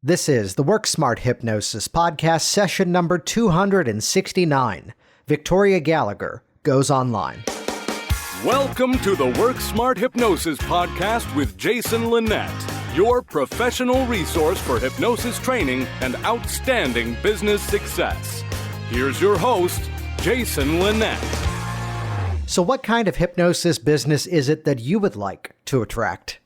This is the Work Smart Hypnosis podcast, session number 269. Victoria Gallagher goes online. Welcome to the Work Smart Hypnosis podcast with Jason Linett, your professional resource for hypnosis training and outstanding business success. Here's your host, Jason Linett. So what kind of hypnosis business is it that you would like to attract?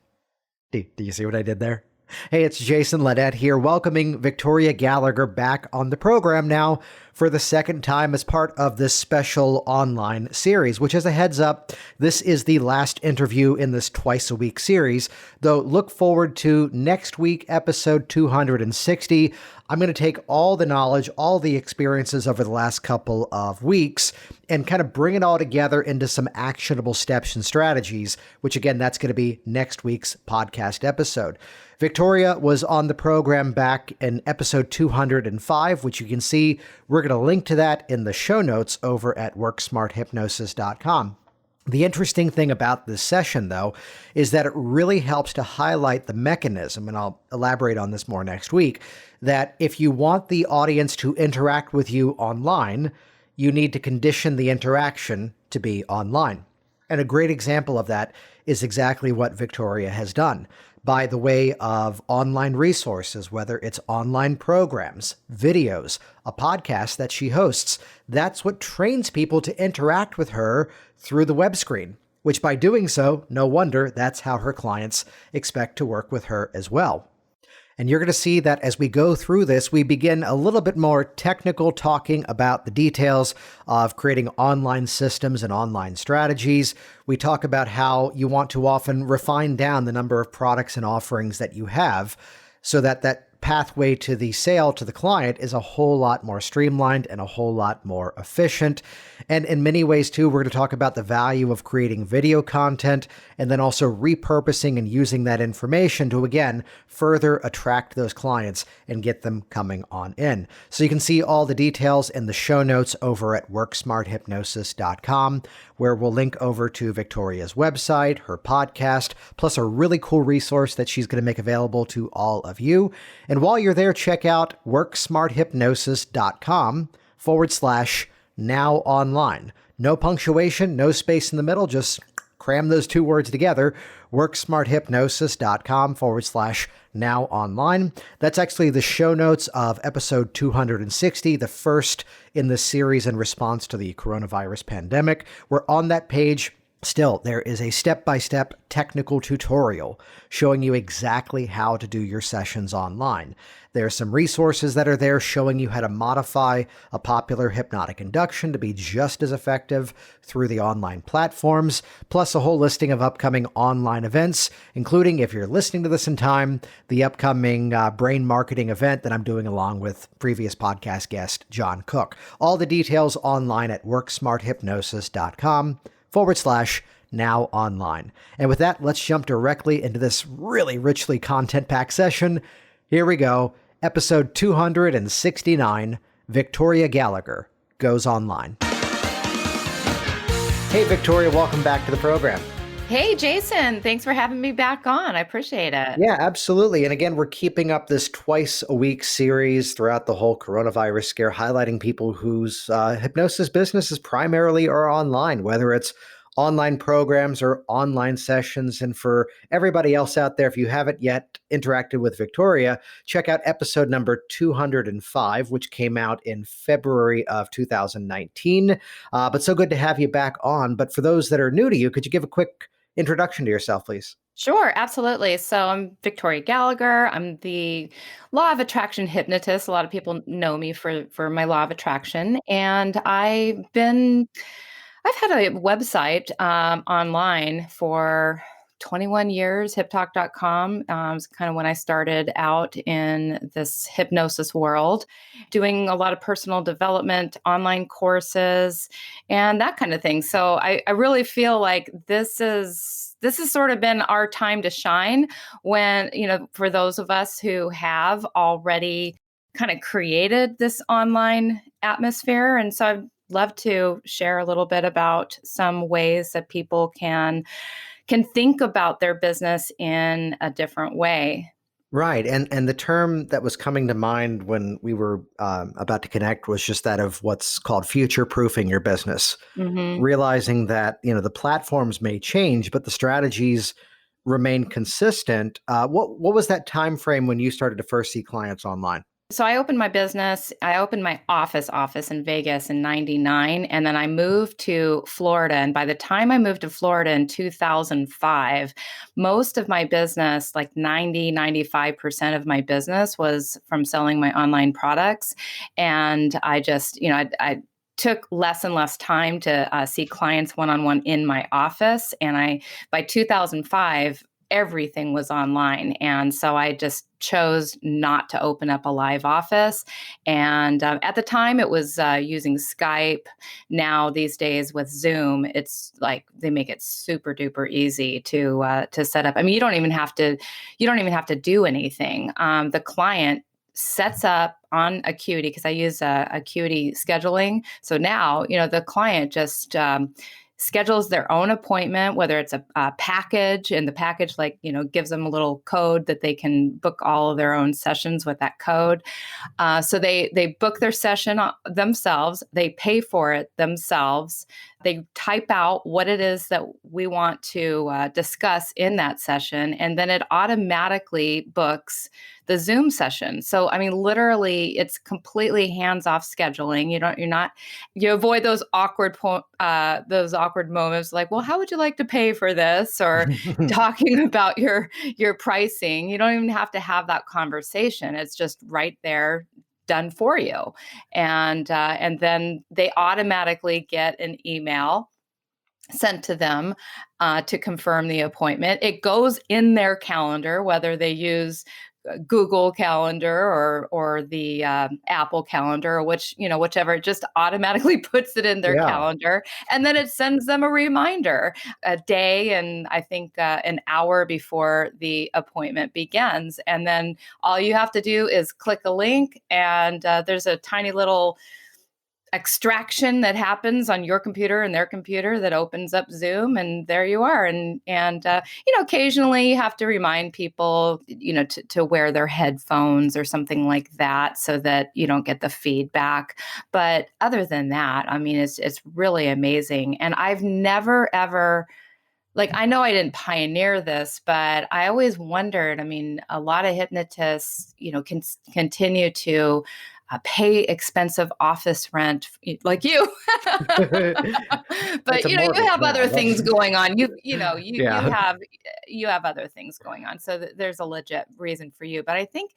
Do you see what I did there? Hey, it's Jason Linett here, welcoming Victoria Gallagher back on the program now for the second time as part of this special online series, which, as a heads up, this is the last interview in this twice-a-week series, though look forward to next week, episode 260. I'm going to take all the knowledge, all the experiences over the last couple of weeks, and kind of bring it all together into some actionable steps and strategies, which again, that's going to be next week's podcast episode. Victoria was on the program back in episode 205, which you can see. We're going to link to that in the show notes over at worksmarthypnosis.com. The interesting thing about this session, though, is that it really helps to highlight the mechanism, and I'll elaborate on this more next week, that if you want the audience to interact with you online, you need to condition the interaction to be online. And a great example of that is exactly what Victoria has done by the way of online resources, whether it's online programs, videos, a podcast that she hosts. That's what trains people to interact with her through the web screen, which by doing so, no wonder that's how her clients expect to work with her as well. And you're going to see that as we go through this, we begin a little bit more technical talking about the details of creating online systems and online strategies. We talk about how you want to often refine down the number of products and offerings that you have so that that pathway to the sale to the client is a whole lot more streamlined and a whole lot more efficient. And in many ways, too, we're going to talk about the value of creating video content and then also repurposing and using that information to, again, further attract those clients and get them coming on in. So you can see all the details in the show notes over at worksmarthypnosis.com, where we'll link over to Victoria's website, her podcast, plus a really cool resource that she's going to make available to all of you. And while you're there, check out worksmarthypnosis.com/now online. No punctuation, no space in the middle, just cram those two words together, worksmarthypnosis.com/now online. That's actually the show notes of episode 260, the first in the series in response to the coronavirus pandemic. We're on that page. Still, there is a step-by-step technical tutorial showing you exactly how to do your sessions online. There are some resources that are there showing you how to modify a popular hypnotic induction to be just as effective through the online platforms, plus a whole listing of upcoming online events, including, if you're listening to this in time, the upcoming brain marketing event that I'm doing along with previous podcast guest, John Cook. All the details online at worksmarthypnosis.com/now online. And with that, let's jump directly into this really richly content-packed session. Here we go. Episode 269, Victoria Gallagher goes online. Hey, Victoria, welcome back to the program. Hey, Jason. Thanks for having me back on. I appreciate it. Yeah, absolutely. And again, we're keeping up this twice-a-week series throughout the whole coronavirus scare, highlighting people whose hypnosis businesses primarily are online, whether it's online programs or online sessions. And for everybody else out there, if you haven't yet interacted with Victoria, check out episode number 205, which came out in February of 2019. But so good to have you back on. But for those that are new to you, could you give a quick introduction to yourself, please? Sure, absolutely. So I'm Victoria Gallagher. I'm the law of attraction hypnotist. A lot of people know me for my law of attraction. And I've had a website online for 21 years, hiptalk.com. It's kind of when I started out in this hypnosis world, doing a lot of personal development, online courses, and that kind of thing. So I really feel like this has sort of been our time to shine when, for those of us who have already kind of created this online atmosphere. And so I've love to share a little bit about some ways that people can think about their business in a different way. Right. And the term that was coming to mind when we were about to connect was just that of what's called future proofing your business, Hmm. realizing that, the platforms may change, but the strategies remain consistent. What was that time frame when you started to first see clients online? So I opened my business. I opened my office in Vegas in 99. And then I moved to Florida. And by the time I moved to Florida in 2005, most of my business, like 95% of my business was from selling my online products. And I just, I took less and less time to see clients one-on-one in my office. And by 2005, everything was online. And so I just chose not to open up a live office. And at the time, it was using Skype. Now, these days with Zoom, it's like they make it super duper easy to set up. I mean, you don't even have to do anything. The client sets up on Acuity because I use Acuity scheduling. So now, the client just schedules their own appointment, whether it's a package, and the package, gives them a little code that they can book all of their own sessions with that code. So they book their session themselves. They pay for it themselves. They type out what it is that we want to discuss in that session, and then it automatically books the Zoom session. So, I mean, literally, it's completely hands-off scheduling. You avoid those awkward moments like, well, how would you like to pay for this? Or talking about your pricing. You don't even have to have that conversation. It's just right there, done for you. And then they automatically get an email sent to them to confirm the appointment. It goes in their calendar, whether they use Google Calendar or the Apple Calendar, or whichever. It just automatically puts it in their calendar, and then it sends them a reminder a day and I think an hour before the appointment begins. And then all you have to do is click a link, and there's a tiny little extraction that happens on your computer and their computer that opens up Zoom, and there you are. And occasionally you have to remind people, to wear their headphones or something like that so that you don't get the feedback. But other than that, I mean, it's really amazing. And I've never ever, I know I didn't pioneer this, but I always wondered, I mean, a lot of hypnotists, can continue to pay expensive office rent like you. But you have other things going on. You have other things going on. So there's a legit reason for you. But I think,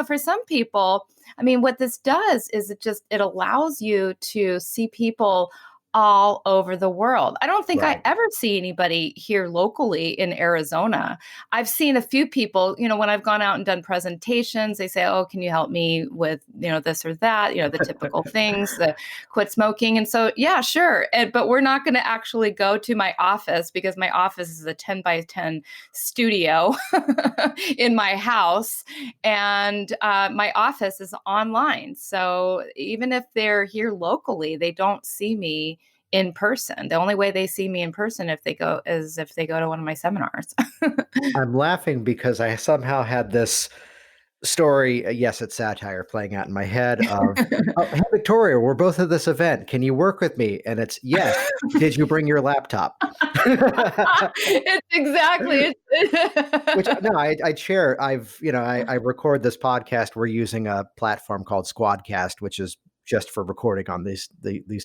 for some people, I mean, what this does is it allows you to see people all over the world. I don't think I ever see anybody here locally in Arizona. I've seen a few people, when I've gone out and done presentations, they say, oh, can you help me with, this or that, the typical things, the quit smoking. And so, yeah, sure. But we're not going to actually go to my office because my office is a 10 by 10 studio in my house. And my office is online. So even if they're here locally, they don't see me in person. The only way they see me in person is if they go to one of my seminars. I'm laughing because I somehow had this story. Yes, it's satire playing out in my head of, oh, hey, Victoria, we're both at this event. Can you work with me? And it's, yes. Did you bring your laptop? It's exactly. Which, no, I'd share. I record this podcast. We're using a platform called Squadcast, which is just for recording on these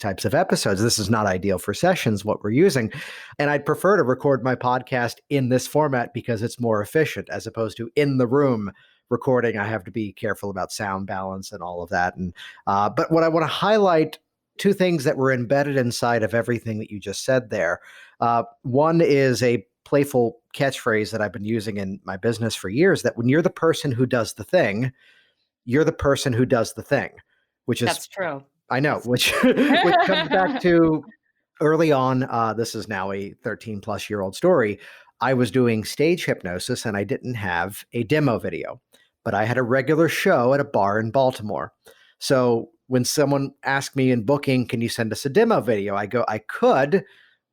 types of episodes. This is not ideal for sessions, what we're using. And I'd prefer to record my podcast in this format because it's more efficient as opposed to in the room recording. I have to be careful about sound balance and all of that. And but what I want to highlight, two things that were embedded inside of everything that you just said there. One is a playful catchphrase that I've been using in my business for years, that when you're the person who does the thing, you're the person who does the thing, which is, that's true. I know, which comes back to early on. This is now a 13 plus year old story. I was doing stage hypnosis and I didn't have a demo video, but I had a regular show at a bar in Baltimore. So when someone asked me in booking, can you send us a demo video? I go, I could,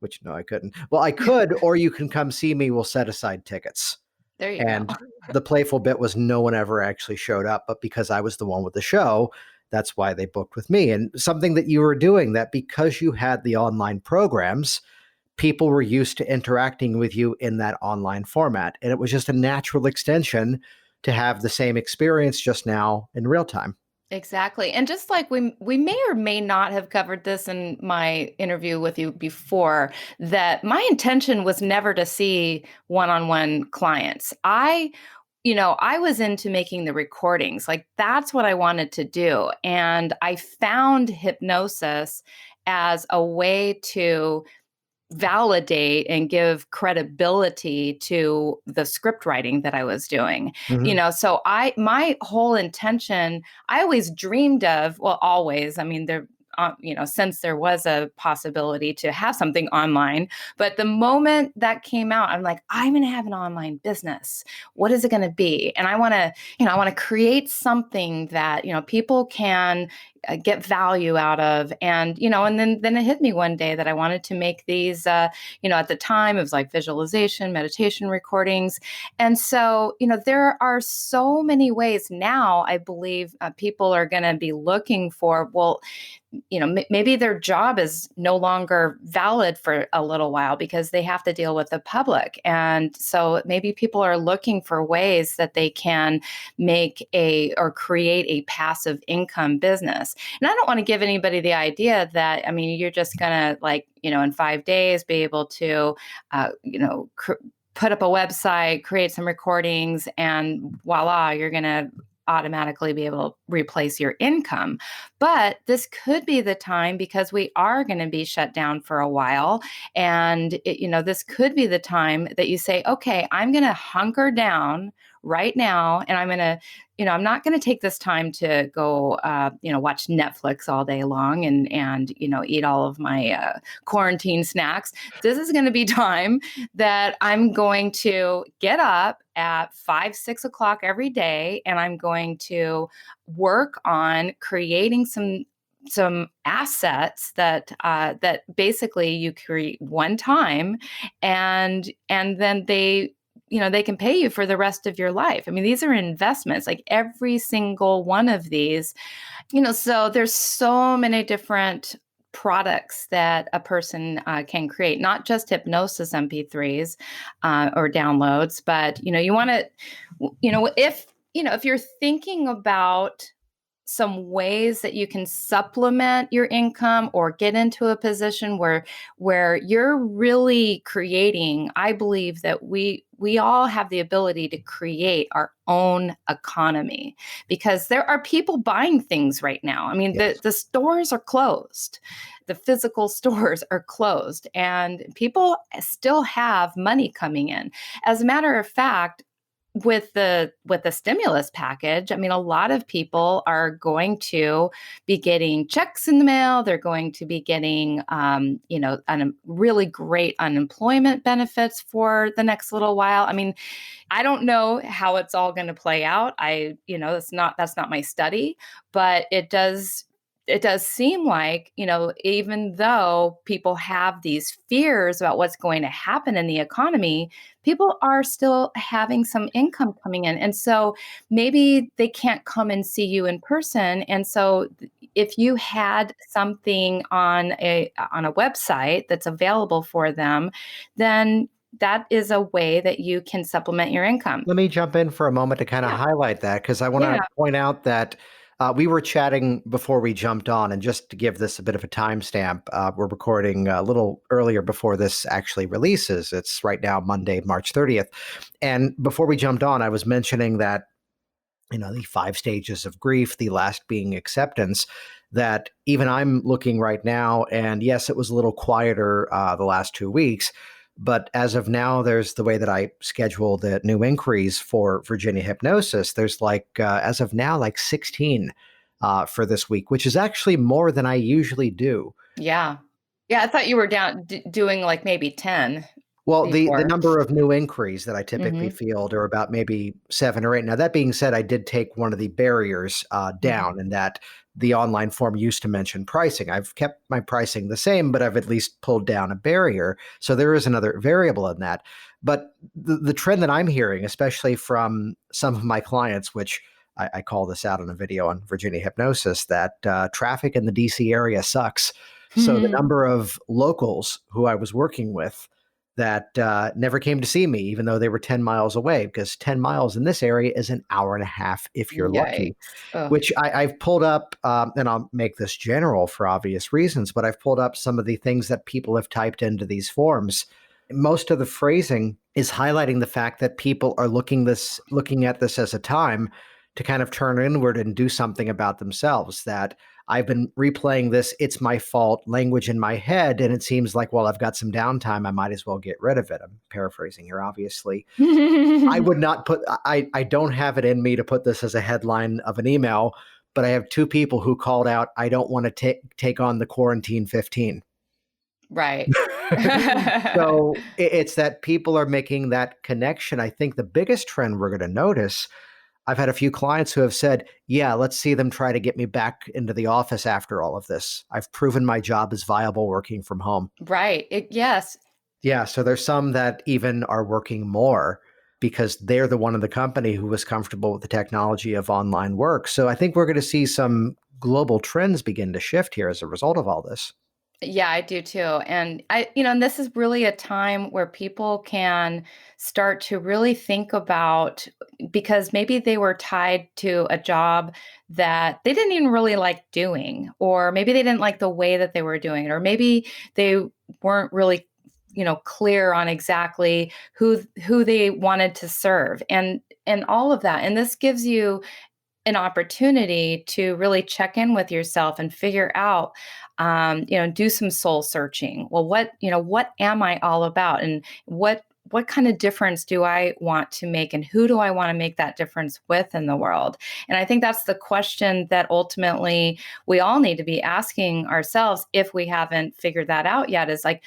which no, I couldn't. Well, I could, or you can come see me. We'll set aside tickets. There you go. And the playful bit was no one ever actually showed up, but because I was the one with the show, that's why they booked with me. And something that you were doing, that because you had the online programs, people were used to interacting with you in that online format. And it was just a natural extension to have the same experience just now in real time. Exactly. And just like we may or may not have covered this in my interview with you before, that my intention was never to see one-on-one clients. I was into making the recordings. Like that's what I wanted to do. And I found hypnosis as a way to validate and give credibility to the script writing that I was doing. Mhm. So my whole intention, I always dreamed of, well, always, I mean, since there was a possibility to have something online, but the moment that came out, I'm like, I'm going to have an online business. What is it going to be? And I want to create something that, people can get value out of. And, and then it hit me one day that I wanted to make these, at the time it was like visualization, meditation recordings. And so, there are so many ways now, I believe people are going to be looking for, well, maybe their job is no longer valid for a little while because they have to deal with the public. And so maybe people are looking for ways that they can or create a passive income business. And I don't want to give anybody the idea that, you're just going to in 5 days be able to, put up a website, create some recordings, and voila, you're going to automatically be able to replace your income. But this could be the time, because we are going to be shut down for a while. And, this could be the time that you say, okay, I'm going to hunker down right now. And I'm going to, I'm not going to take this time to go, watch Netflix all day long and eat all of my quarantine snacks. This is going to be time that I'm going to get up at 5, 6 o'clock every day, and I'm going to work on creating some assets that basically you create one time, and then they can pay you for the rest of your life. These are investments, like every single one of these, so there's so many different products that a person can create, not just hypnosis MP3s or downloads, but, you want to, if you're thinking about some ways that you can supplement your income or get into a position where you're really creating, I believe that we all have the ability to create our own economy, because there are people buying things right now. Yes. The stores are closed. The physical stores are closed, and people still have money coming in. As a matter of fact, with the stimulus package, a lot of people are going to be getting checks in the mail. They're going to be getting, really great unemployment benefits for the next little while. I don't know how it's all going to play out. That's not my study, but it does seem like, even though people have these fears about what's going to happen in the economy, people are still having some income coming in. And so maybe they can't come and see you in person. And so if you had something on a website that's available for them, then that is a way that you can supplement your income. Let me jump in for a moment to kind of highlight that, because I want to point out that we were chatting before we jumped on, and just to give this a bit of a timestamp, we're recording a little earlier before this actually releases. It's right now Monday, March 30th. And before we jumped on, I was mentioning that, the 5 stages of grief, the last being acceptance, that even I'm looking right now, and yes, it was a little quieter the last 2 weeks, but as of now, there's the way that I schedule the new inquiries for Virginia Hypnosis. There's as of now, 16 for this week, which is actually more than I usually do. Yeah. Yeah. I thought you were doing maybe 10. Well, the before. number of new inquiries that I typically Hmm. field are about maybe 7 or 8. Now, that being said, I did take one of the barriers down in that the online form used to mention pricing. I've kept my pricing the same, but I've at least pulled down a barrier. So there is another variable in that. But the trend that I'm hearing, especially from some of my clients, which I call this out in a video on Virginia Hypnosis, that traffic in the DC area sucks. So the number of locals who I was working with that never came to see me, even though they were 10 miles away, because 10 miles in this area is an hour and a half if you're lucky, Yikes. Ugh. which I've pulled up, and I'll make this general for obvious reasons, but I've pulled up some of the things that people have typed into these forms. Most of the phrasing is highlighting the fact that people are looking at this as a time to kind of turn inward and do something about themselves. That I've been replaying this "it's my fault" language in my head, and it seems like, well, I've got some downtime, I might as well get rid of it. I'm paraphrasing here, obviously. I would not put I don't have it in me to put this as a headline of an email, but I have 2 people who called out, "I don't want to take on the quarantine 15." Right. So it's that people are making that connection. I think the biggest trend we're going to notice, I've had a few clients who have said, yeah, let's see them try to get me back into the office after all of this. I've proven my job is viable working from home. Right. Yes. Yeah. So there's some that even are working more because they're the one in the company who was comfortable with the technology of online work. So I think we're going to see some global trends begin to shift here as a result of all this. Yeah, I do too. And and this is really a time where people can start to really think about, because maybe they were tied to a job that they didn't even really like doing, or maybe they didn't like the way that they were doing it, or maybe they weren't really, clear on exactly who they wanted to serve, and all of that. And this gives you an opportunity to really check in with yourself and figure out, do some soul searching. Well, what am I all about, and what kind of difference do I want to make, and who do I want to make that difference with in the world? And I think that's the question that ultimately we all need to be asking ourselves, if we haven't figured that out yet, is like,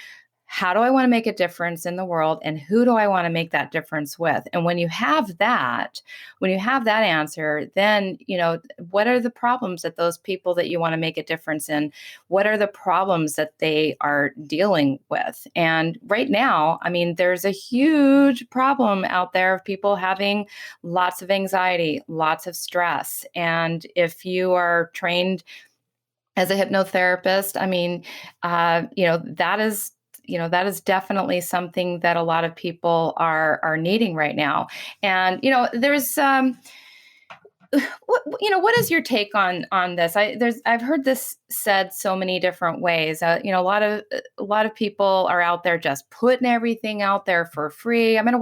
how do I want to make a difference in the world, and who do I want to make that difference with? And when you have that answer, then, what are the problems that those people that you want to make a difference in, what are the problems that they are dealing with? And right now, I mean, there's a huge problem out there of people having lots of anxiety, lots of stress. And if you are trained as a hypnotherapist, I mean, that is definitely something that a lot of people are needing right now. And there's what is your take on this? I've heard this said so many different ways. A lot of people are out there just putting everything out there for free. I'm going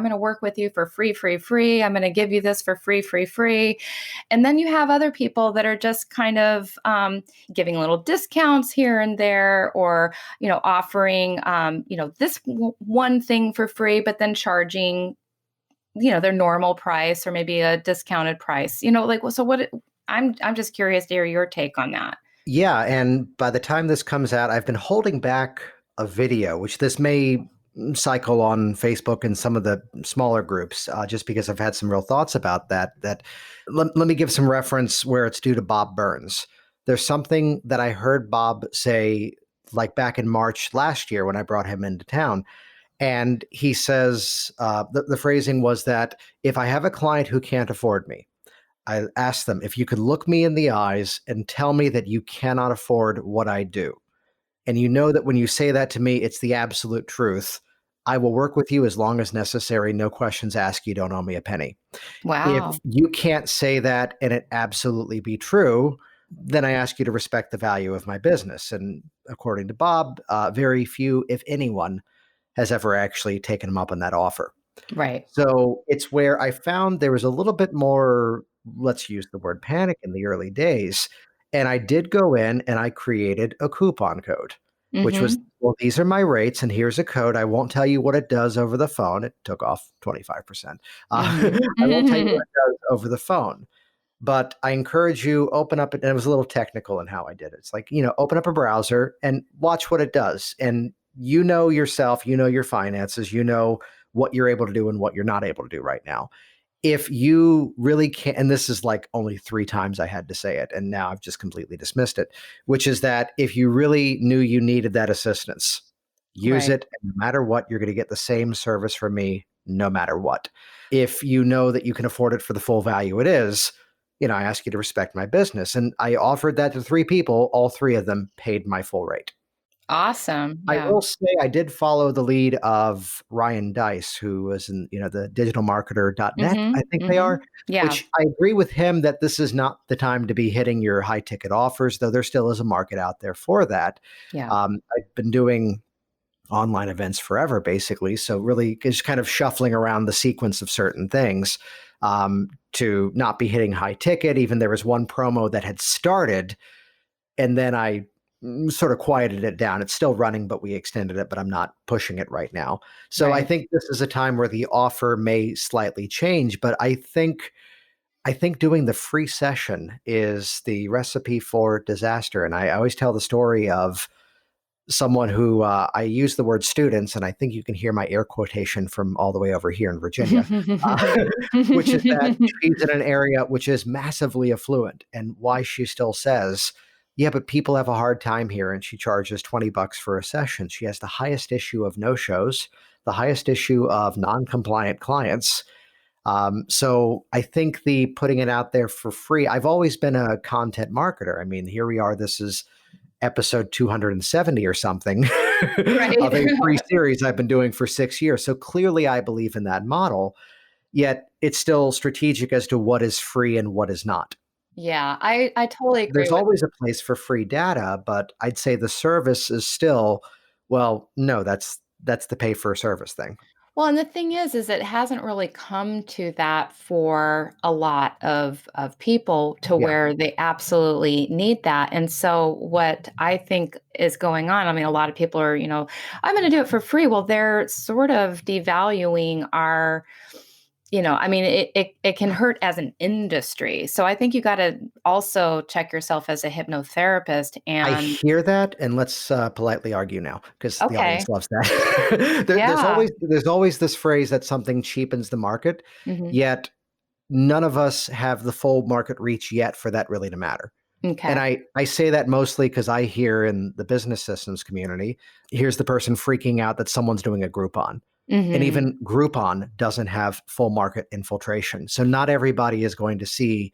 to work with you for free, free, free. I'm going to give you this for free, free, free. And then you have other people that are just kind of giving little discounts here and there, or offering this one thing for free, but then charging their normal price, or maybe a discounted price, so I'm just curious to hear your take on that. Yeah, and by the time this comes out, I've been holding back a video, which this may cycle on Facebook and some of the smaller groups, just because I've had some real thoughts about that. Let me give some reference where it's due to Bob Burns. There's something that I heard Bob say, like back in March last year when I brought him into town. And he says, the phrasing was that if I have a client who can't afford me, I ask them, if you could look me in the eyes and tell me that you cannot afford what I do, and you know that when you say that to me, it's the absolute truth, I will work with you as long as necessary. No questions asked. You don't owe me a penny. If Wow. you can't say that and it absolutely be true, then I ask you to respect the value of my business. And according to Bob, very few, if anyone, has ever actually taken him up on that offer. Right. So it's where I found there was a little bit more, let's use the word panic, in the early days. And I did go in and I created a coupon code, which was, Mm-hmm. well, these are my rates and here's a code. I won't tell you what it does over the phone. It took off 25%. I won't tell you Mm-hmm. what it does over the phone. But I encourage you, open up, and it was a little technical in how I did it. It's like, open up a browser and watch what it does. And you know yourself, you know your finances, you know what you're able to do and what you're not able to do right now. If you really can't, and this is like only 3 times I had to say it, and now I've just completely dismissed it, which is that if you really knew you needed that assistance, use Right. it. And no matter what, you're going to get the same service from me, no matter what. If you know that you can afford it for the full value it is, I ask you to respect my business. And I offered that to 3 people. All 3 of them paid my full rate. Awesome. I Yeah. will say I did follow the lead of Ryan Dice, who was in, the digitalmarketer.net, I think they are, Yeah. which I agree with him that this is not the time to be hitting your high ticket offers, though there still is a market out there for that. Yeah. I've been doing online events forever, basically. So really just kind of shuffling around the sequence of certain things to not be hitting high ticket. Even there was one promo that had started and then I sort of quieted it down. It's still running, but we extended it, but I'm not pushing it right now. So I Right. think this is a time where the offer may slightly change, but I think doing the free session is the recipe for disaster. And I always tell the story of someone who I use the word students, and I think you can hear my air quotation from all the way over here in Virginia, uh, which is that she's in an area which is massively affluent, and why she still says, yeah, but people have a hard time here, and she charges $20 for a session. She has the highest issue of no-shows, the highest issue of non-compliant clients. So I think the putting it out there for free, I've always been a content marketer. I mean, here we are. This is episode 270 or something of Right. a free series I've been doing for 6 years. So clearly I believe in that model, yet it's still strategic as to what is free and what is not. Yeah. I totally agree There's with. always a place for free data, but I'd say the service is still, well, no, that's the pay for a service thing. Well, and the thing is it hasn't really come to that for a lot of people to Yeah. where they absolutely need that. And so what I think is going on, I mean, a lot of people are, I'm going to do it for free. Well, they're sort of devaluing our, I mean, it can hurt as an industry. So I think you got to also check yourself as a hypnotherapist I and hear that, and let's politely argue now because the audience okay. loves that. There's Yeah. always this phrase that something cheapens the market, Hmm. yet none of us have the full market reach yet for that really to matter. And Okay. I say that mostly because I hear in the business systems community, here's the person freaking out that someone's doing a Groupon. And Hmm. even Groupon doesn't have full market infiltration. So not everybody is going to see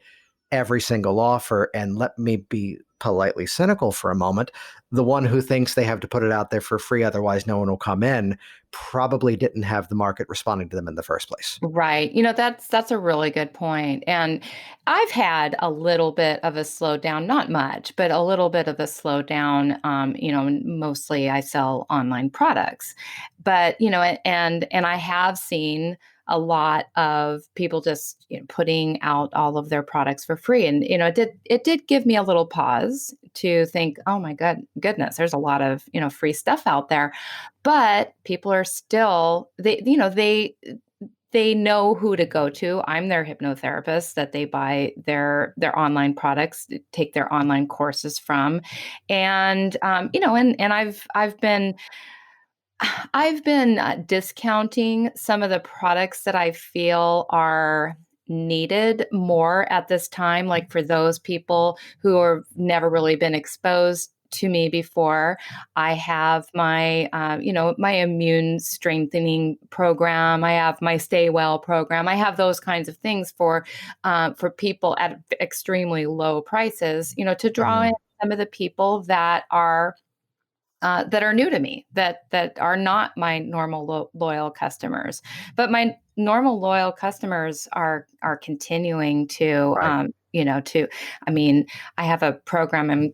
every single offer. And let me be politely cynical for a moment. The one who thinks they have to put it out there for free, otherwise no one will come in, probably didn't have the market responding to them in the first place. Right. That's a really good point. And I've had a little bit of a slowdown, not much, but a little bit of a slowdown. Mostly I sell online products, but and I have seen a lot of people just putting out all of their products for free, and it did give me a little pause to think, oh my goodness, there's a lot of free stuff out there, but people are still they know who to go to. I'm their hypnotherapist that they buy their online products, take their online courses from, and and I've been discounting some of the products that I feel are needed more at this time, like for those people who have never really been exposed to me before. I have my immune strengthening program. I have my Stay Well program. I have those kinds of things for people at extremely low prices, to draw in Mhm. some of the people that are new to me, that are not my normal loyal customers, but my normal loyal customers are continuing to Right. I mean, I have a program, and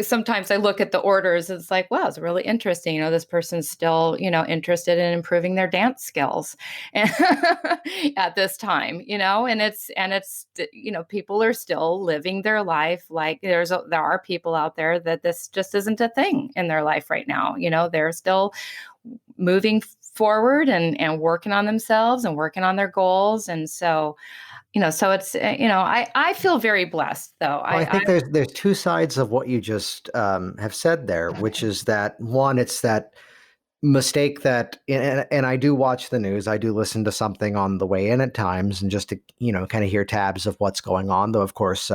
sometimes I look at the orders, it's like, wow, it's really interesting, this person's still interested in improving their dance skills and at this time, and it's people are still living their life like there are people out there that this just isn't a thing in their life right now. They're still moving forward and working on themselves and working on their goals. And so it's, I feel very blessed though. Well, I I think there's 2 sides of what you just have said there, which is that one, it's that mistake that, and I do watch the news. I do listen to something on the way in at times, and just to kind of hear tabs of what's going on. Though of course,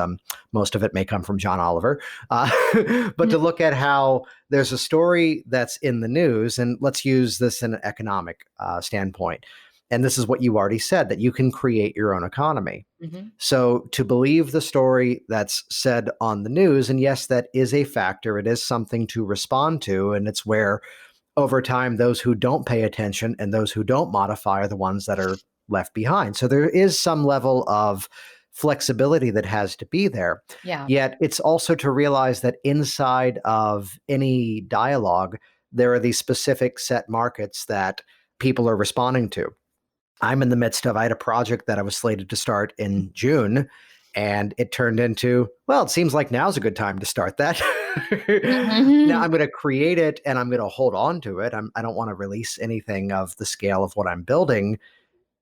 most of it may come from John Oliver. Uh, but to look at how there's a story that's in the news, and let's use this in an economic standpoint. And this is what you already said, that you can create your own economy. Mm-hmm. So to believe the story that's said on the news, and yes, that is a factor. It is something to respond to, and it's where over time, those who don't pay attention and those who don't modify are the ones that are left behind. So there is some level of flexibility that has to be there. Yeah. Yet it's also to realize that inside of any dialogue, there are these specific set markets that people are responding to. I'm in the midst of, I had a project that I was slated to start in June, and it turned into, well, it seems like now's a good time to start that. Now I'm going to create it and I'm going to hold on to it. I don't want to release anything of the scale of what I'm building,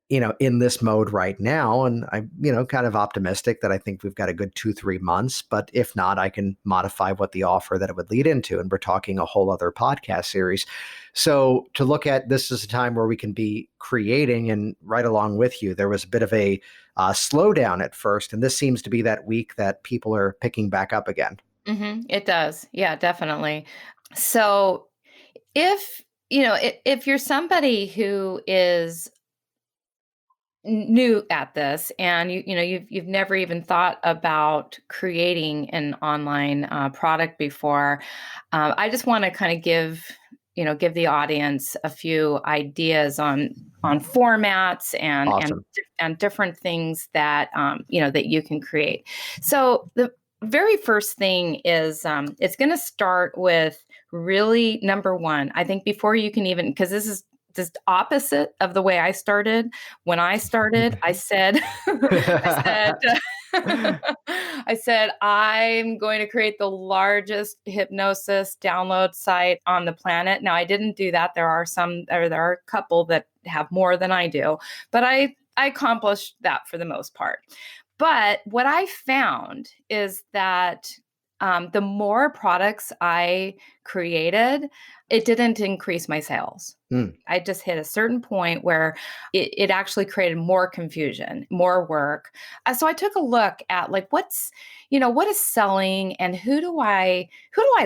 in this mode right now. And I'm, kind of optimistic that I think we've got a good 2-3 months, but if not, I can modify what the offer that it would lead into. And we're talking a whole other podcast series. So to look at this as a time where we can be creating, and right along with you, there was a bit of a slowdown at first. And this seems to be that week that people are picking back up again. Mm-hmm. It does. Yeah, definitely. So if you're somebody who is new at this, and you've never even thought about creating an online product before, I just want to kind of give the audience a few ideas on formats and Awesome. and different things that that you can create. So the very first thing is it's going to start with really, number one, I think, before you can even, because this is just opposite of the way I started. When I started, I said, I said, I'm going to create the largest hypnosis download site on the planet. Now, I didn't do that. There are a couple that have more than I do, but I accomplished that for the most part. But what I found is that the more products I created, it didn't increase my sales. I just hit a certain point where it actually created more confusion, more work. So I took a look at what is selling, and who do I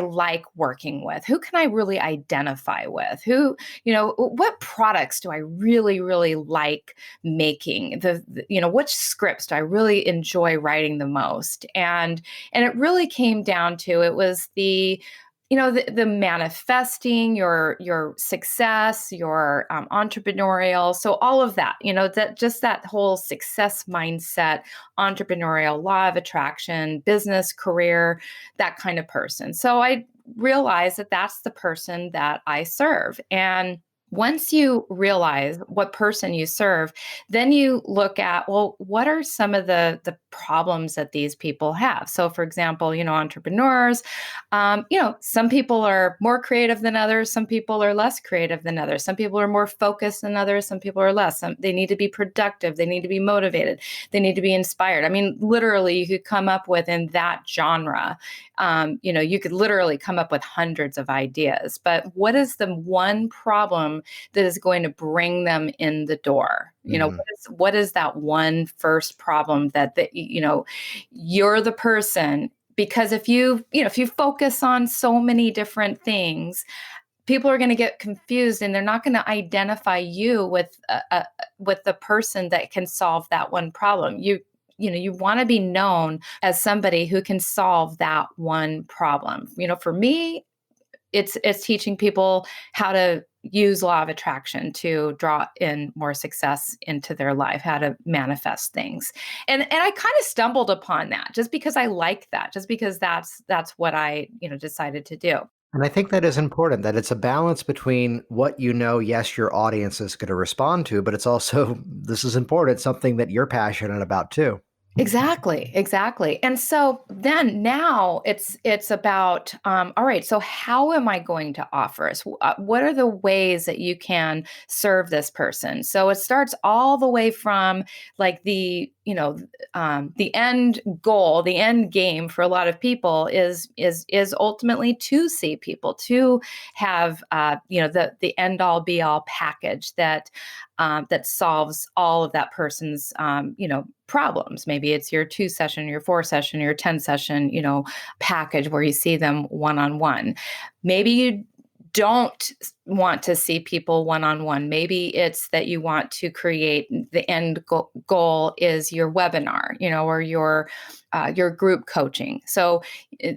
like working with? Who can I really identify with? What products do I really, really like making? Which scripts do I really enjoy writing the most? And it really came down to, it was the manifesting your success, your entrepreneurial. So all of that, that whole success mindset, entrepreneurial, law of attraction, business, career, that kind of person. So I realized that that's the person that I serve. And once you realize what person you serve, then you look at, well, what are some of the problems that these people have? So for example, entrepreneurs, some people are more creative than others. Some people are less creative than others. Some people are more focused than others. Some people are less. They need to be productive. They need to be motivated. They need to be inspired. I mean, literally, you could come up with, in that genre, you could literally come up with hundreds of ideas. But what is the one problem that is going to bring them in the door? What is that one first problem that you're the person? Because if you focus on so many different things, people are going to get confused, and they're not going to identify you with the person that can solve that one problem. You want to be known as somebody who can solve that one problem. For me, it's teaching people how to use law of attraction to draw in more success into their life, how to manifest things. And I kind of stumbled upon that just because I like that, just because that's what I, decided to do. And I think that is important, that it's a balance between what yes, your audience is going to respond to, but it's also, this is important, something that you're passionate about too. Exactly, exactly. And so then now it's about all right. So how am I going to offer us? What are the ways that you can serve this person? So it starts all the way from like the end goal, the end game for a lot of people is ultimately to see people, to have the end all be all package that solves all of that person's problems. Maybe it's your 2 session, your 4 session, your 10 session package where you see them one on one. Maybe you don't want to see people one on one. Maybe it's that you want to create the end goal is your webinar, or your group coaching. So,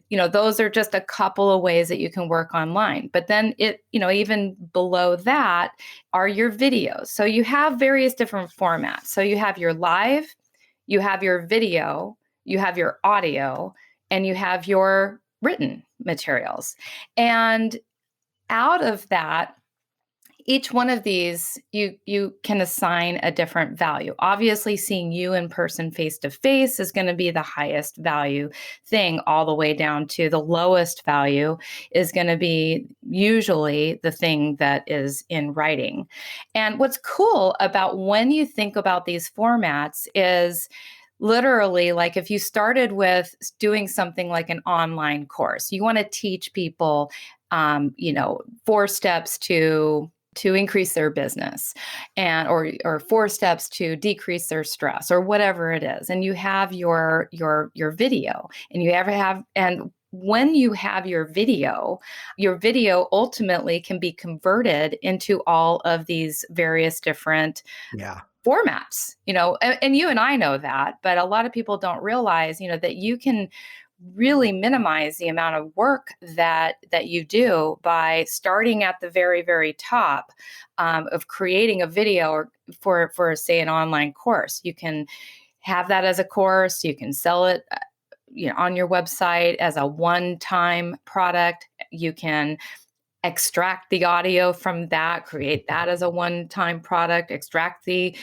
those are just a couple of ways that you can work online. But then even below that are your videos. So you have various different formats. So you have your live, you have your video, you have your audio, and you have your written materials. And out of that, each one of these, you can assign a different value. Obviously, seeing you in person face to face is going to be the highest value thing, all the way down to the lowest value is going to be usually the thing that is in writing. And what's cool about when you think about these formats is literally, like if you started with doing something like an online course, you want to teach people 4 steps to increase their business or 4 steps to decrease their stress or whatever it is. And you have your video and when you have your video ultimately can be converted into all of these various different formats, and you and I know that, but a lot of people don't realize, that you can really minimize the amount of work that you do by starting at the very, very top of creating a video or for say an online course. You can have that as a course. You can sell it on your website as a one-time product. You can extract the audio from that, create that as a one-time product, extract the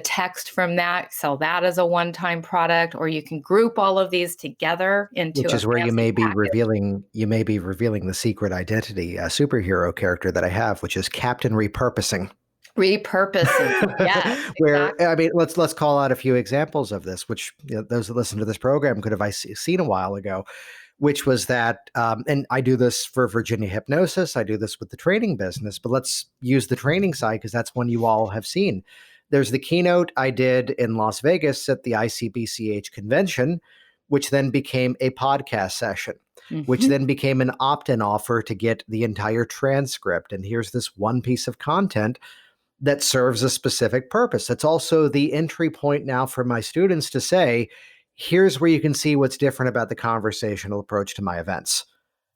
text from that, sell that as a one-time product, or you can group all of these together into which is where you may be revealing the secret identity, a superhero character that I have, which is Captain Repurposing. Yes. Where exactly. I mean, let's call out a few examples of this, which those that listen to this program could have seen a while ago. Which was that, and I do this for Virginia Hypnosis. I do this with the training business, but let's use the training side because that's one you all have seen. There's the keynote I did in Las Vegas at the ICBCH convention, which then became a podcast session, which then became an opt-in offer to get the entire transcript. And here's this one piece of content that serves a specific purpose. It's also the entry point now for my students to say, here's where you can see what's different about the conversational approach to my events.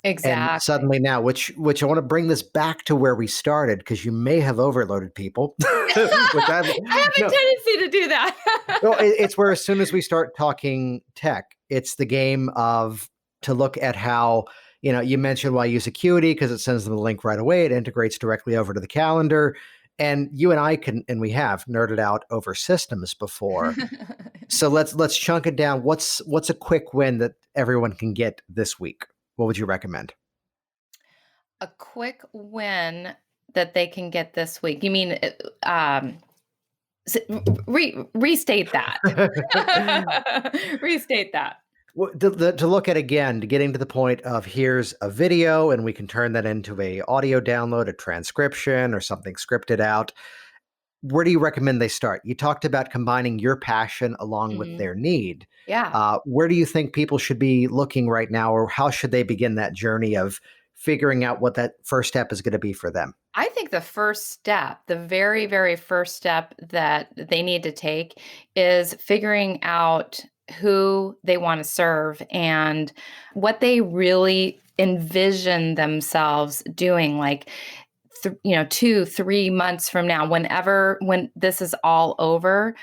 Exactly. And suddenly now, which I want to bring this back to where we started, because you may have overloaded people. I have a tendency to do that. No, it's where as soon as we start talking tech, it's the game of to look at how, you mentioned why I use Acuity because it sends them the link right away. It integrates directly over to the calendar. And you and I and we have nerded out over systems before. So let's chunk it down. What's a quick win that everyone can get this week? What would you recommend? A quick win that they can get this week. You mean restate that. Restate that. Well, to look at again, to getting to the point of here's a video and we can turn that into a audio download, a transcription or something scripted out. Where do you recommend they start? You talked about combining your passion along with their need. Yeah. Where do you think people should be looking right now, or how should they begin that journey of figuring out what that first step is going to be for them? I think the first step, the very, very first step that they need to take is figuring out who they want to serve and what they really envision themselves doing, like 2-3 months from now, when this is all over,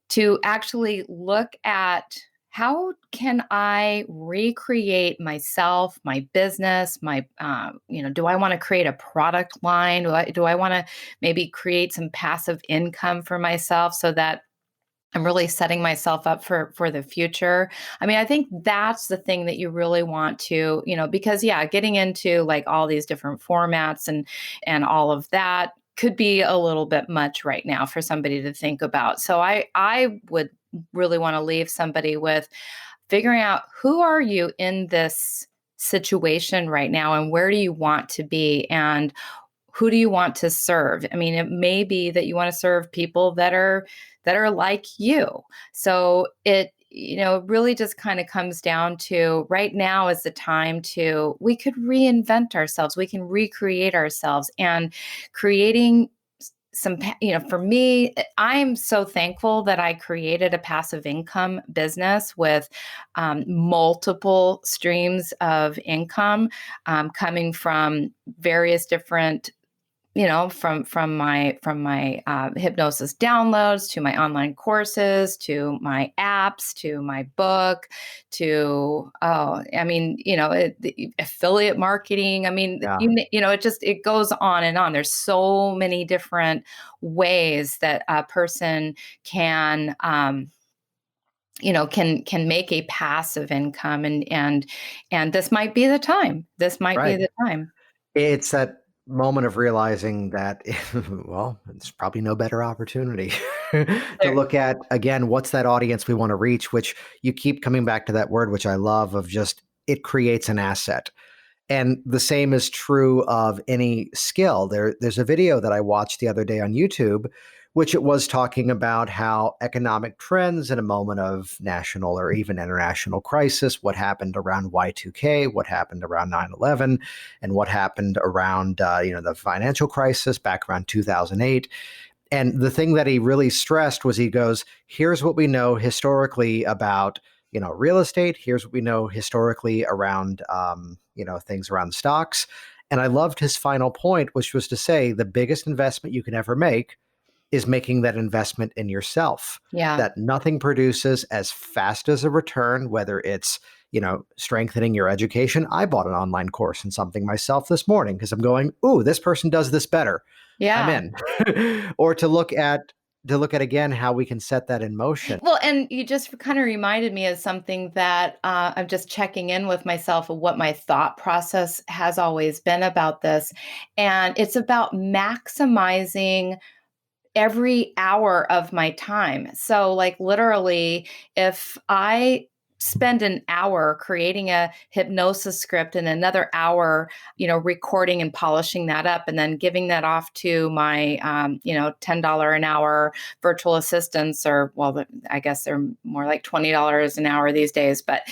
to actually look at how can I recreate myself, my business, my do I want to create a product line? Do I want to maybe create some passive income for myself so that I'm really setting myself up for the future. I mean, I think that's the thing that you really want to, because getting into like all these different formats and all of that could be a little bit much right now for somebody to think about. So I would really want to leave somebody with figuring out, who are you in this situation right now, and where do you want to be, and who do you want to serve? I mean, it may be that you want to serve people that are like you. So it really just kind of comes down to, right now is the time we could reinvent ourselves. We can recreate ourselves, and creating for me, I'm so thankful that I created a passive income business with multiple streams of income, coming from various different, from my hypnosis downloads, to my online courses, to my apps, to my book, to the affiliate marketing. I mean, Yeah. it goes on and on. There's so many different ways that a person can can make a passive income, and this might be the time. This might be Right. the time. It's that moment of realizing that, well, it's probably no better opportunity to look at, again, what's that audience we want to reach, which you keep coming back to that word, which I love, of just, it creates an asset. And the same is true of any skill. There's a video that I watched the other day on YouTube, which it was talking about how economic trends in a moment of national or even international crisis, what happened around Y2K, what happened around 9/11, and what happened around the financial crisis back around 2008. And the thing that he really stressed was, he goes, here's what we know historically about real estate. Here's what we know historically around, things around stocks. And I loved his final point, which was to say the biggest investment you can ever make is making that investment in yourself. Yeah. That nothing produces as fast as a return, whether it's, strengthening your education. I bought an online course in something myself this morning because I'm going, ooh, this person does this better. I'm Yeah. in. Or to look at again how we can set that in motion. Well, and you just kind of reminded me of something that I'm just checking in with myself of what my thought process has always been about this. And it's about maximizing every hour of my time. So, like, literally, if I spend an hour creating a hypnosis script and another hour, recording and polishing that up, and then giving that off to my, $10 an hour virtual assistants, or, well, I guess they're more like $20 an hour these days. But,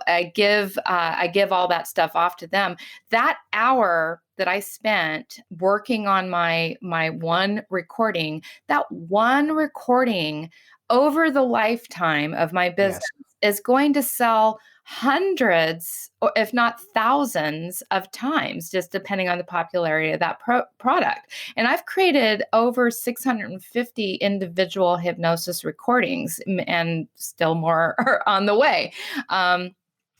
I give all that stuff off to them. That hour that I spent working on my one recording, that one recording over the lifetime of my business Yes. is going to sell hundreds, or if not thousands of times, just depending on the popularity of that product. And I've created over 650 individual hypnosis recordings, and still more are on the way.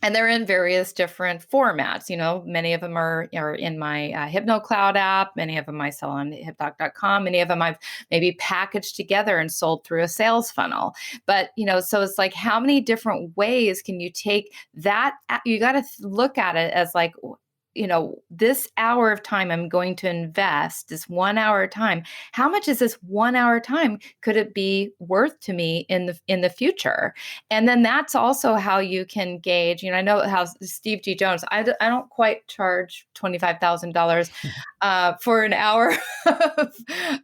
And they're in various different formats. Many of them are in my HypnoCloud app. Many of them I sell on hypnoc.com. Many of them I've maybe packaged together and sold through a sales funnel. But, so it's like, how many different ways can you take that? You got to look at it as like, this hour of time I'm going to invest, this 1 hour of time. How much is this 1 hour time? Could it be worth to me in the future? And then that's also how you can gauge. I know how Steve G. Jones. I don't quite charge $25,000 for an hour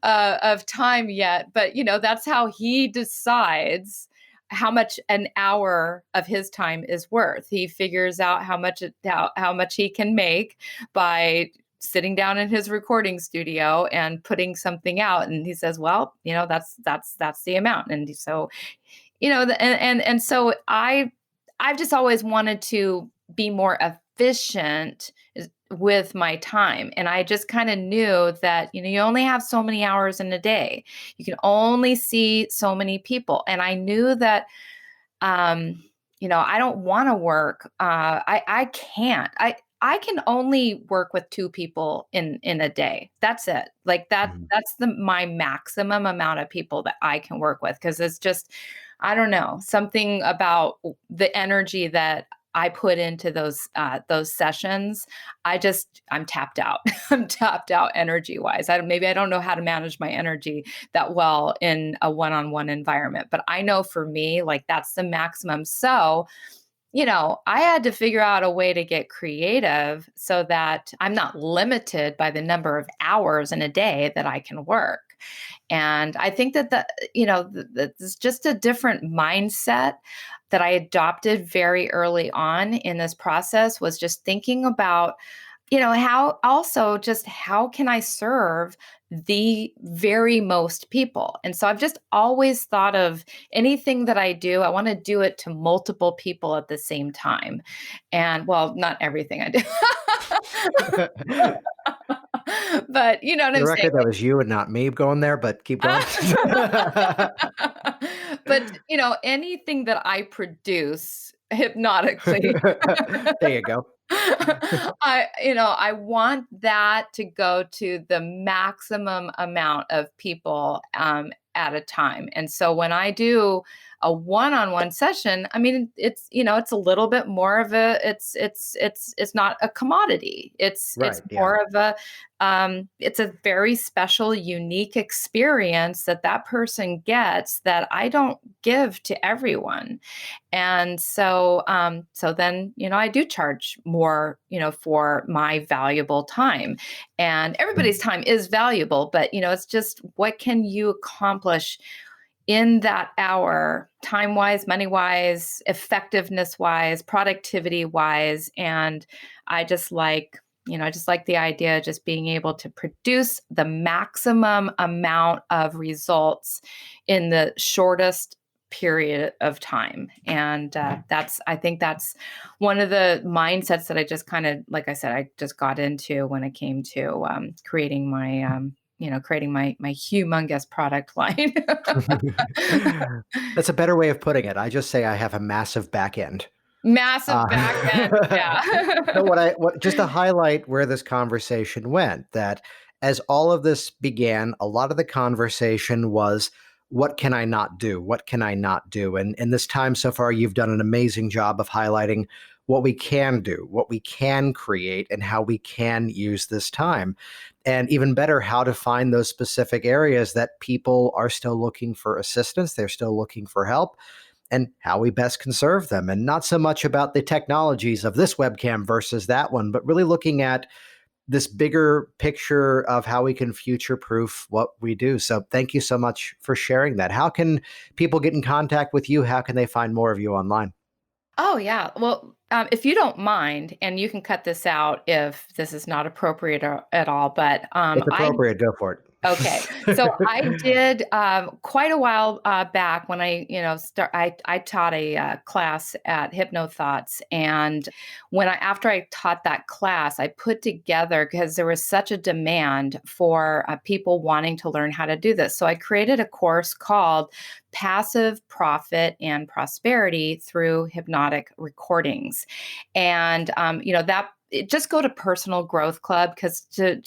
of time yet, but that's how he decides how much an hour of his time is worth. He figures out how much he can make by sitting down in his recording studio and putting something out. And he says, well, that's the amount. And so, and so I've just always wanted to be more efficient with my time. And I just kind of knew that, you only have so many hours in a day. You can only see so many people. And I knew that, I don't want to work. I can't. I can only work with 2 people in a day. That's it. Like that's my maximum amount of people that I can work with, because it's just, I don't know, something about the energy that I put into those sessions. I'm tapped out. I'm tapped out energy wise. Maybe I don't know how to manage my energy that well in a one-on-one environment, but I know for me, like that's the maximum. So, I had to figure out a way to get creative so that I'm not limited by the number of hours in a day that I can work. And I think that it's just a different mindset that I adopted very early on in this process, was just thinking about, how can I serve the very most people? And so I've just always thought of anything that I do, I want to do it to multiple people at the same time. And well, not everything I do. But you know what For the I'm saying? record, that was you and not me going there, but keep going. But, anything that I produce hypnotically, There you go. I want that to go to the maximum amount of people at a time. And so when I do a one-on-one session, I mean, it's a little bit more of it's not a commodity. It's Right. Yeah. more of it's a very special, unique experience that person gets that I don't give to everyone. And so then, I do charge more, for my valuable time. And everybody's time is valuable, but, it's just, what can you accomplish in that hour, time wise, money wise, effectiveness wise, productivity wise? And I just like, the idea of just being able to produce the maximum amount of results in the shortest period of time. And I think that's one of the mindsets that I just kind of, like I said, I just got into when it came to creating my humongous product line. That's a better way of putting it. I just say I have a massive back end. Massive back end. Yeah. So just to highlight where this conversation went, that as all of this began, a lot of the conversation was, what can I not do? What can I not do? And in this time so far, you've done an amazing job of highlighting what we can do, what we can create, and how we can use this time. And even better, how to find those specific areas that people are still looking for assistance, they're still looking for help, and how we best can serve them. And not so much about the technologies of this webcam versus that one, but really looking at this bigger picture of how we can future-proof what we do. So thank you so much for sharing that. How can people get in contact with you? How can they find more of you online? Oh, yeah. Well, if you don't mind, and you can cut this out if this is not appropriate at all, but It's appropriate. Go for it. Okay. So I did quite a while back when I taught a class at HypnoThoughts. And after I taught that class, I put together, because there was such a demand for people wanting to learn how to do this. So I created a course called Passive Profit and Prosperity Through Hypnotic Recordings. And, just go to Personal Growth Club, because to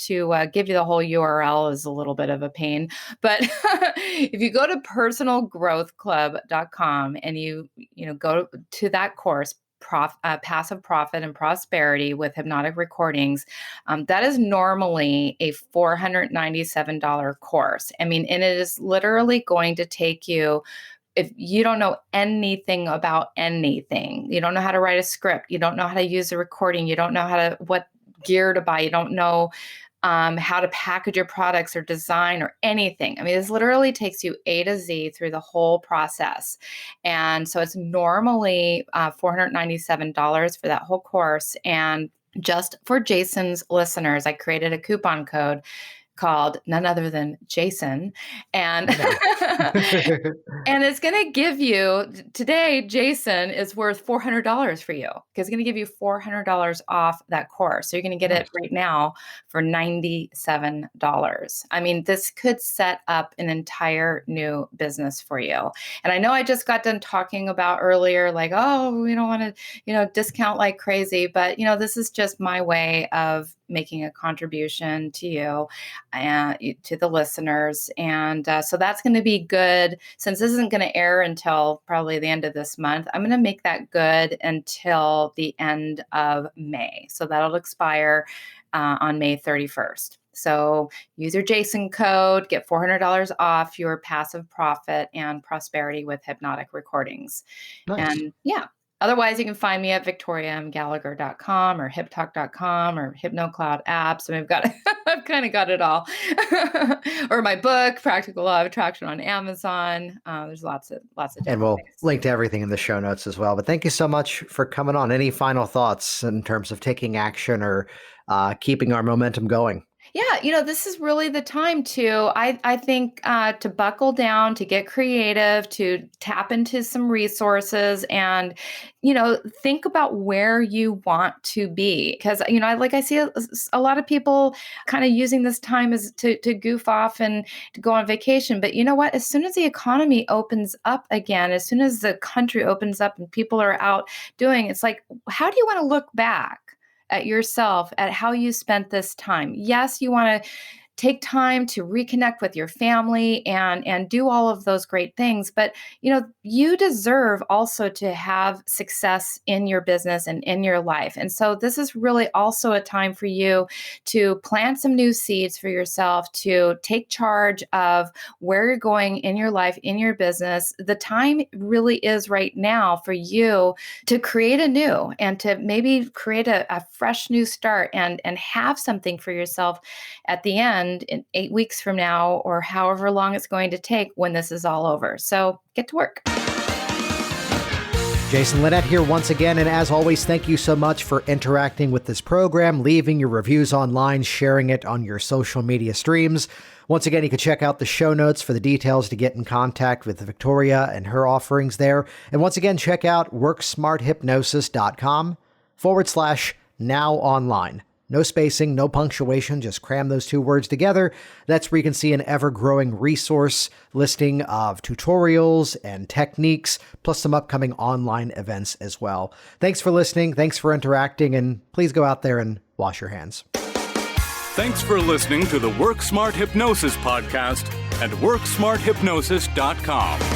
give you the whole URL is a little bit of a pain. But if you go to personalgrowthclub.com and you go to that course, Passive Profit and Prosperity with Hypnotic Recordings, that is normally a $497 course. I mean, and it is literally going to take you, if you don't know anything about anything, you don't know how to write a script, you don't know how to use a recording, you don't know what gear to buy, you don't know how to package your products or design or anything. I mean, this literally takes you A to Z through the whole process. And so it's normally $497 for that whole course. And just for Jason's listeners, I created a coupon code called none other than Jason. And and it's going to give you today, Jason is worth $400 for you because it's going to give you $400 off that course. So you're going to get it right now for $97. I mean, this could set up an entire new business for you. And I know I just got done talking about earlier, like, oh, we don't want to, discount like crazy, but this is just my way of making a contribution to you and to the listeners. And so that's going to be good. Since this isn't going to air until probably the end of this month, I'm going to make that good until the end of May. So that'll expire on May 31st. So use your Jason code, get $400 off your passive profit and prosperity with hypnotic recordings. Nice. And yeah. Otherwise, you can find me at victoriamgallagher.com or hiptalk.com or HypnoCloud apps. And I've kind of got it all. Or my book, Practical Law of Attraction, on Amazon. There's lots of different And we'll things. link to everything in the show notes as well. But thank you so much for coming on. Any final thoughts in terms of taking action or keeping our momentum going? Yeah, this is really the time to, I think, to buckle down, to get creative, to tap into some resources and, think about where you want to be. Because, I see a lot of people kind of using this time as to goof off and to go on vacation. But you know what? As soon as the economy opens up again, as soon as the country opens up and people are out doing, it's like, how do you want to look back at yourself, at how you spent this time? Yes, you want to take time to reconnect with your family and do all of those great things. But, you deserve also to have success in your business and in your life. And so this is really also a time for you to plant some new seeds for yourself, to take charge of where you're going in your life, in your business. The time really is right now for you to create anew and to maybe create a fresh new start and have something for yourself at the end in 8 weeks from now, or however long it's going to take when this is all over. So get to work. Jason Linett here once again. And as always, thank you so much for interacting with this program, leaving your reviews online, sharing it on your social media streams. Once again, you can check out the show notes for the details to get in contact with Victoria and her offerings there. And once again, check out worksmarthypnosis.com/now online. No spacing, no punctuation, just cram those two words together. That's where you can see an ever-growing resource listing of tutorials and techniques, plus some upcoming online events as well. Thanks for listening, thanks for interacting, and please go out there and wash your hands. Thanks for listening to the Work Smart Hypnosis podcast at worksmarthypnosis.com.